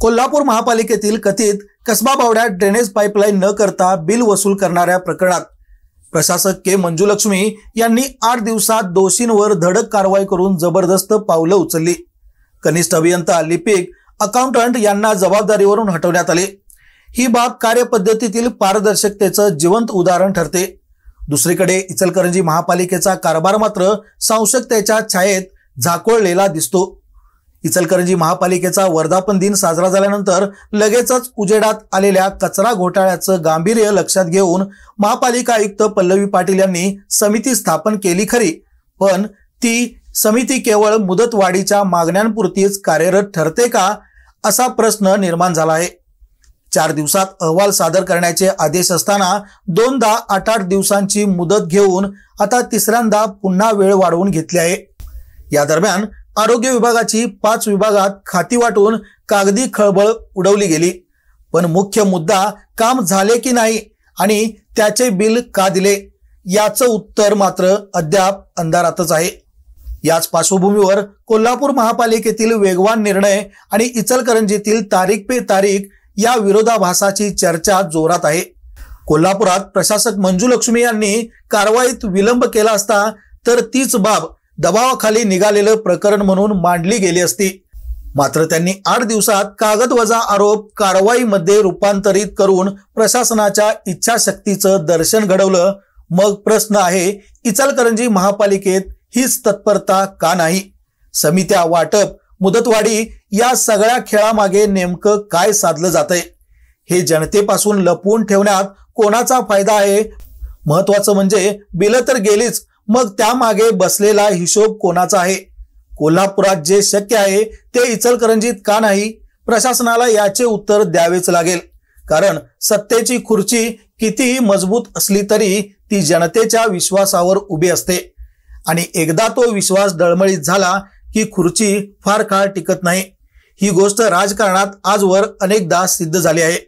कोल्हापूर महापालिकेतील कथित Kasba बावड्यात drainage pipeline न करता बिल वसूल करणाऱ्या प्रकरणात प्रशासक के मंजुलक्ष्मी यांनी 8 दिवसात दोषींवर धडक कारवाई करून जबरदस्त पावलं उचलली। कनिष्ठ अभियंता, लिपिक, अकाउंटंट यांना जबाबदारीवरून हटवण्यात आले। ही बाब कार्यपद्धतीतील पारदर्शकतेचं जिवंत उदाहरण ठरते। दुसरीकडे इचलकरंजी महापालिकेचा कारभार मात्र संशयतेच्या छायेत झाकोळलेला दिसतो। इचलकरंजी महापालिकेचा वर्धापन दिन साजरा झाल्यानंतर लगेचच उजेडात आलेल्या कचरा घोटाळ्याचं गांभीर्य लक्षात घेऊन महापालिका आयुक्त पल्लवी पाटील यांनी समिती स्थापन केली खरी, पण ती समिती केवळ मुदतवाढीच्या मागण्यांपुरतीच कार्यरत ठरते का, असा प्रश्न निर्माण झाला आहे। 4 दिवसात अहवाल सादर करण्याचे आदेश असताना दोनदा 8-8 दिवसांची मुदत घेऊन आता तिसऱ्यांदा पुन्हा वेळ वाढवून घेतली आहे। या दरम्यान आरोग्य विभागाची 5 विभागात खाती वाटून कागदी खळबळ उडवली गेली, पण मुख्य मुद्दा काम झाले की नाही आणि त्याचे बिल का दिले याचं उत्तर मात्र अद्याप अंधारातच आहे। याच पार्श्वभूमीवर कोल्हापूर महापालिकेतील वेगवान निर्णय आणि इचलकरंजीतील तारीख पे तारीख या विरोधाभासाची चर्चा जोरात आहे। कोल्हापुरात प्रशासक मंजुलक्ष्मी यांनी कारवाईत विलंब केला असता तर तीच बाब दबावाखाली निघालेलं प्रकरण म्हणून मांडली गेली असती। मात्र त्यांनी 8 दिवसात कागदवजा आरोप कारवाईमध्ये रूपांतरित करून प्रशासनाच्या इच्छाशक्तीचं दर्शन घडवलं। मग प्रश्न आहे, इचलकरंजी महापालिकेत हीच तत्परता का नाही? समित्या, वाटप, मुदतवाढी या सगळ्या खेळामागे नेमकं काय साधलं जातंय? हे जनतेपासून लपवून ठेवण्यात कोणाचा फायदा आहे? महत्वाचं म्हणजे बिलं तर गेलीच, मग त्यामागे बसलेला हिशोब कोणाचा आहे? कोल्हापुरात जे शक्य आहे ते इचलकरंजीत का नाही? प्रशासनाला याचे उत्तर द्यावेच लागेल, कारण सत्तेची खुर्ची कितीही मजबूत असली तरी ती जनतेच्या विश्वासावर उभी असते आणि एकदा तो विश्वास डळमळीत झाला की खुर्ची फार काळ टिकत नाही। ही गोष्ट राजकारणात आजवर अनेकदा सिद्ध झाली आहे।